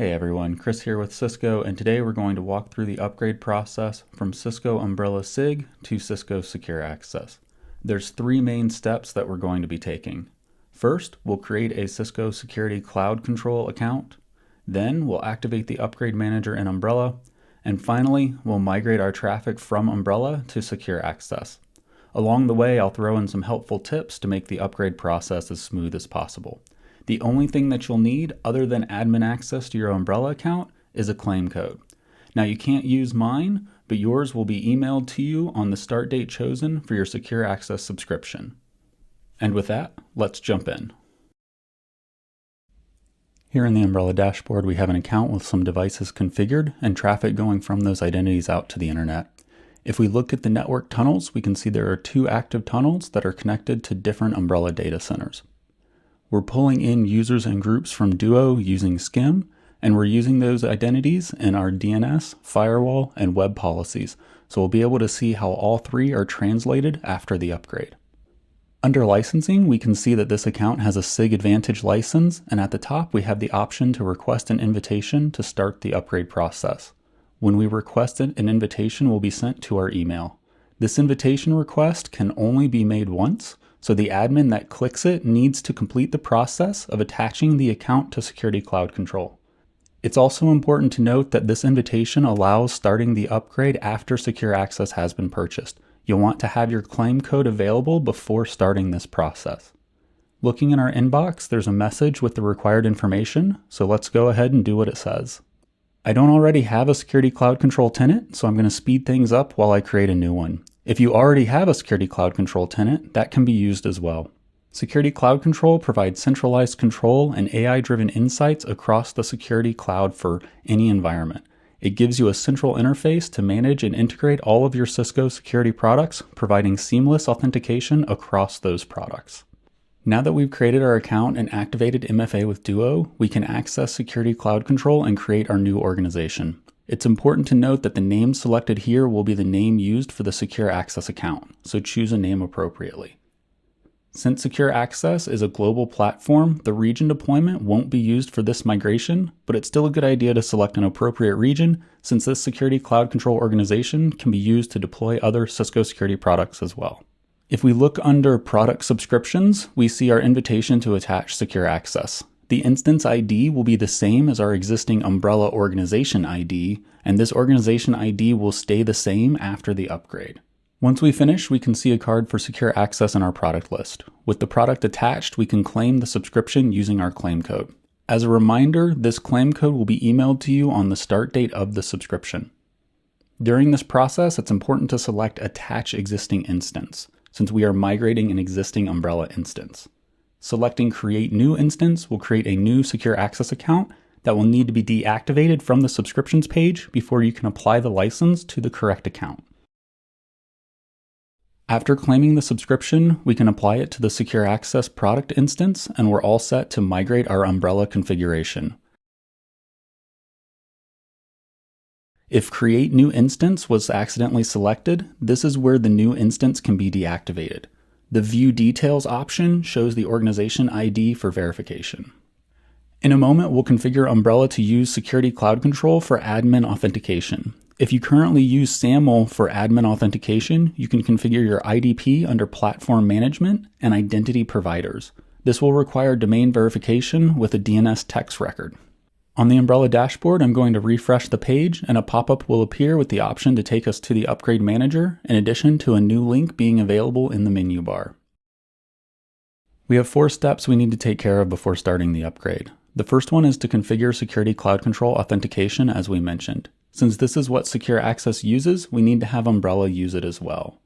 Hey everyone, Chris here with Cisco, and today we're going to walk through the upgrade process from Cisco Umbrella SIG to Cisco Secure Access. There's three main steps that we're going to be taking. First, we'll create a Cisco Security Cloud Control account. Then we'll activate the upgrade manager in Umbrella. And finally, we'll migrate our traffic from Umbrella to Secure Access. Along the way, I'll throw in some helpful tips to make the upgrade process as smooth as possible. The only thing that you'll need other than admin access to your Umbrella account is a claim code. Now you can't use mine, but yours will be emailed to you on the start date chosen for your Secure Access subscription. And with that, let's jump in. Here in the Umbrella dashboard, we have an account with some devices configured and traffic going from those identities out to the internet. If we look at the network tunnels, we can see there are two active tunnels that are connected to different Umbrella data centers. We're pulling in users and groups from Duo using SCIM, and we're using those identities in our DNS, firewall, and web policies, so we'll be able to see how all three are translated after the upgrade. Under licensing, we can see that this account has a SIG Advantage license, and at the top we have the option to request an invitation to start the upgrade process. When we request it, an invitation will be sent to our email. This invitation request can only be made once, so the admin that clicks it needs to complete the process of attaching the account to Security Cloud Control. It's also important to note that this invitation allows starting the upgrade after Secure Access has been purchased. You'll want to have your claim code available before starting this process. Looking in our inbox, there's a message with the required information, so let's go ahead and do what it says. I don't already have a Security Cloud Control tenant, so I'm going to speed things up while I create a new one. If you already have a Security Cloud Control tenant, that can be used as well. Security Cloud Control provides centralized control and AI-driven insights across the security cloud for any environment. It gives you a central interface to manage and integrate all of your Cisco security products, providing seamless authentication across those products. Now that we've created our account and activated MFA with Duo, we can access Security Cloud Control and create our new organization. It's important to note that the name selected here will be the name used for the Secure Access account, so choose a name appropriately. Since Secure Access is a global platform, the region deployment won't be used for this migration, but it's still a good idea to select an appropriate region since this Security Cloud Control organization can be used to deploy other Cisco security products as well. If we look under Product Subscriptions, we see our invitation to attach Secure Access. The instance ID will be the same as our existing Umbrella organization ID, and this organization ID will stay the same after the upgrade. Once we finish, we can see a card for Secure Access in our product list. With the product attached, we can claim the subscription using our claim code. As a reminder, this claim code will be emailed to you on the start date of the subscription. During this process, it's important to select Attach Existing Instance, since we are migrating an existing Umbrella instance. Selecting Create New Instance will create a new Secure Access account that will need to be deactivated from the subscriptions page before you can apply the license to the correct account. After claiming the subscription, we can apply it to the Secure Access product instance, and we're all set to migrate our Umbrella configuration. If Create New Instance was accidentally selected, this is where the new instance can be deactivated. The View Details option shows the organization ID for verification. In a moment, we'll configure Umbrella to use Security Cloud Control for admin authentication. If you currently use SAML for admin authentication, you can configure your IDP under Platform Management and Identity Providers. This will require domain verification with a DNS text record. On the Umbrella dashboard, I'm going to refresh the page and a pop-up will appear with the option to take us to the Upgrade Manager, in addition to a new link being available in the menu bar. We have 4 steps we need to take care of before starting the upgrade. The first one is to configure Security Cloud Control authentication as we mentioned. Since this is what Secure Access uses, we need to have Umbrella use it as well.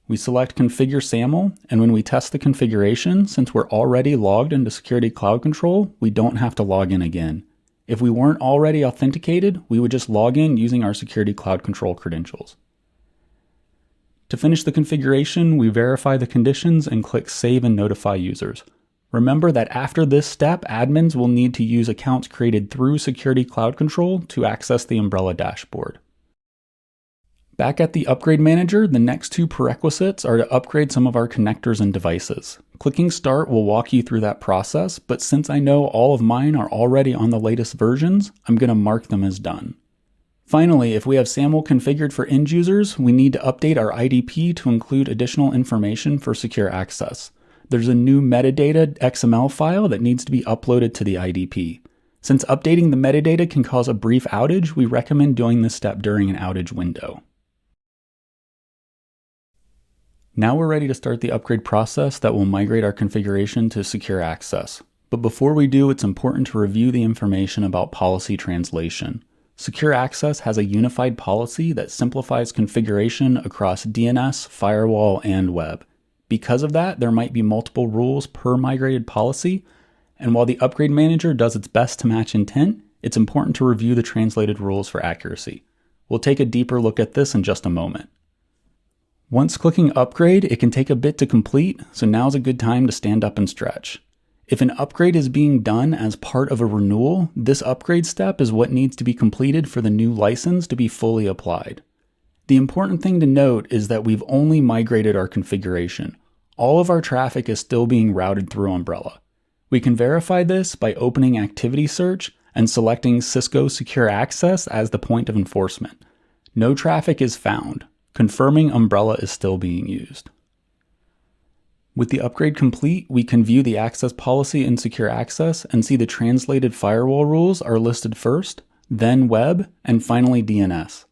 We select Configure SAML, and when we test the configuration, since we're already logged into Security Cloud Control, we don't have to log in again. If we weren't already authenticated, we would just log in using our Security Cloud Control credentials. To finish the configuration, we verify the conditions and click Save and Notify Users. Remember that after this step, admins will need to use accounts created through Security Cloud Control to access the Umbrella dashboard. Back at the Upgrade Manager, the next two prerequisites are to upgrade some of our connectors and devices. Clicking Start will walk you through that process, but since I know all of mine are already on the latest versions, I'm going to mark them as done. Finally, if we have SAML configured for end users, we need to update our IDP to include additional information for secure access. There's a new metadata XML file that needs to be uploaded to the IDP. Since updating the metadata can cause a brief outage, we recommend doing this step during an outage window. Now we're ready to start the upgrade process that will migrate our configuration to secure access. But before we do, it's important to review the information about policy translation. Secure Access has a unified policy that simplifies configuration across DNS, firewall, and web. Because of that, there might be multiple rules per migrated policy, and while the Upgrade Manager does its best to match intent, it's important to review the translated rules for accuracy. We'll take a deeper look at this in just a moment. Once clicking Upgrade, it can take a bit to complete, so now's a good time to stand up and stretch. If an upgrade is being done as part of a renewal, this upgrade step is what needs to be completed for the new license to be fully applied. The important thing to note is that we've only migrated our configuration. All of our traffic is still being routed through Umbrella. We can verify this by opening Activity Search and selecting Cisco Secure Access as the point of enforcement. No traffic is found, confirming Umbrella is still being used. With the upgrade complete, we can view the access policy in Secure Access and see the translated firewall rules are listed first, then web, and finally DNS.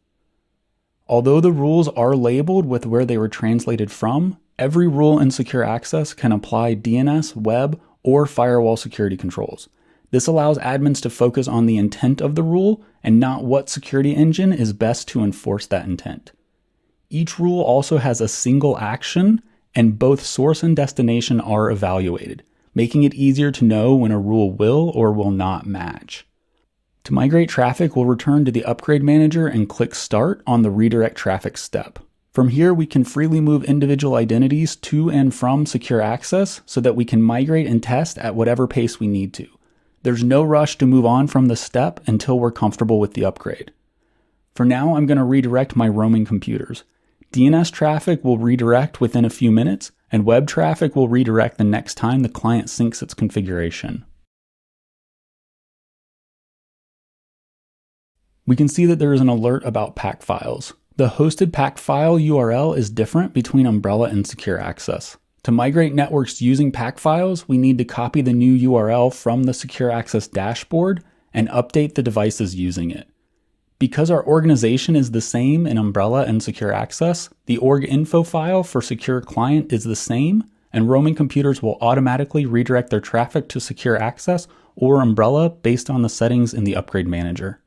Although the rules are labeled with where they were translated from, every rule in Secure Access can apply DNS, web, or firewall security controls. This allows admins to focus on the intent of the rule and not what security engine is best to enforce that intent. Each rule also has a single action, and both source and destination are evaluated, making it easier to know when a rule will or will not match. To migrate traffic, we'll return to the Upgrade Manager and click Start on the Redirect Traffic step. From here, we can freely move individual identities to and from Secure Access so that we can migrate and test at whatever pace we need to. There's no rush to move on from this step until we're comfortable with the upgrade. For now, I'm going to redirect my roaming computers. DNS traffic will redirect within a few minutes, and web traffic will redirect the next time the client syncs its configuration. We can see that there is an alert about pack files. The hosted pack file URL is different between Umbrella and Secure Access. To migrate networks using pack files, we need to copy the new URL from the Secure Access dashboard and update the devices using it. Because our organization is the same in Umbrella and Secure Access, the org info file for Secure Client is the same, and roaming computers will automatically redirect their traffic to Secure Access or Umbrella based on the settings in the Upgrade Manager.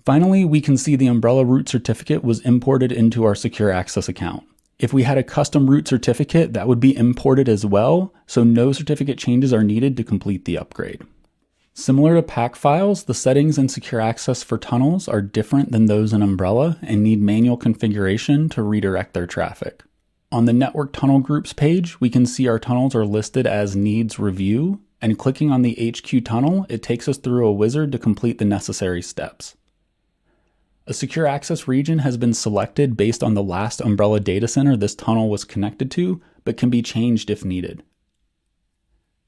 Finally, we can see the Umbrella root certificate was imported into our Secure Access account. If we had a custom root certificate, that would be imported as well, so no certificate changes are needed to complete the upgrade. Similar to pack files, the settings in Secure Access for tunnels are different than those in Umbrella and need manual configuration to redirect their traffic. On the Network Tunnel Groups page, we can see our tunnels are listed as Needs Review, and clicking on the HQ tunnel, it takes us through a wizard to complete the necessary steps. A Secure Access region has been selected based on the last Umbrella data center this tunnel was connected to, but can be changed if needed.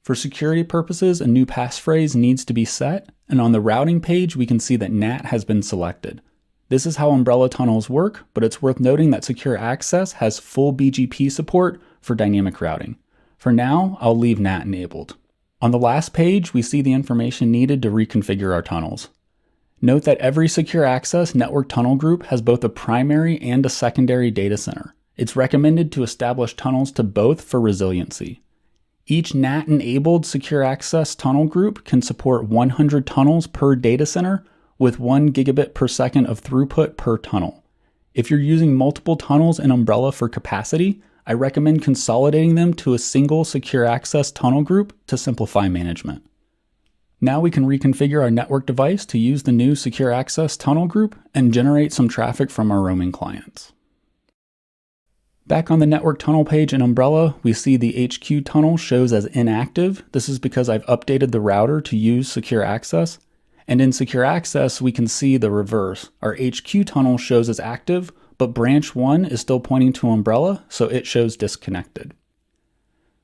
For security purposes, a new passphrase needs to be set, and on the routing page, we can see that NAT has been selected. This is how Umbrella tunnels work, but it's worth noting that Secure Access has full BGP support for dynamic routing. For now, I'll leave NAT enabled. On the last page, we see the information needed to reconfigure our tunnels. Note that every Secure Access network tunnel group has both a primary and a secondary data center. It's recommended to establish tunnels to both for resiliency. Each NAT-enabled Secure Access tunnel group can support 100 tunnels per data center with 1 gigabit per second of throughput per tunnel. If you're using multiple tunnels in Umbrella for capacity, I recommend consolidating them to a single Secure Access tunnel group to simplify management. Now we can reconfigure our network device to use the new Secure Access tunnel group and generate some traffic from our roaming clients. Back on the network tunnel page in Umbrella, we see the HQ tunnel shows as inactive. This is because I've updated the router to use Secure Access. And in Secure Access, we can see the reverse. Our HQ tunnel shows as active, but branch 1 is still pointing to Umbrella, so it shows disconnected.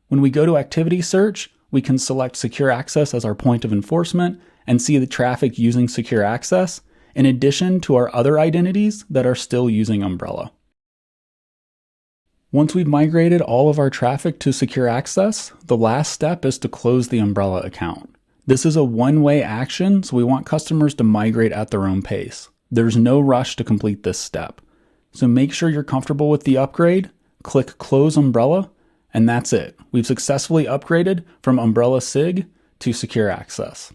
When we go to Activity Search, we can select Secure Access as our point of enforcement and see the traffic using Secure Access, in addition to our other identities that are still using Umbrella. Once we've migrated all of our traffic to Secure Access, the last step is to close the Umbrella account. This is a one-way action, so we want customers to migrate at their own pace. There's no rush to complete this step. So make sure you're comfortable with the upgrade, click Close Umbrella, and that's it. We've successfully upgraded from Umbrella SIG to Secure Access.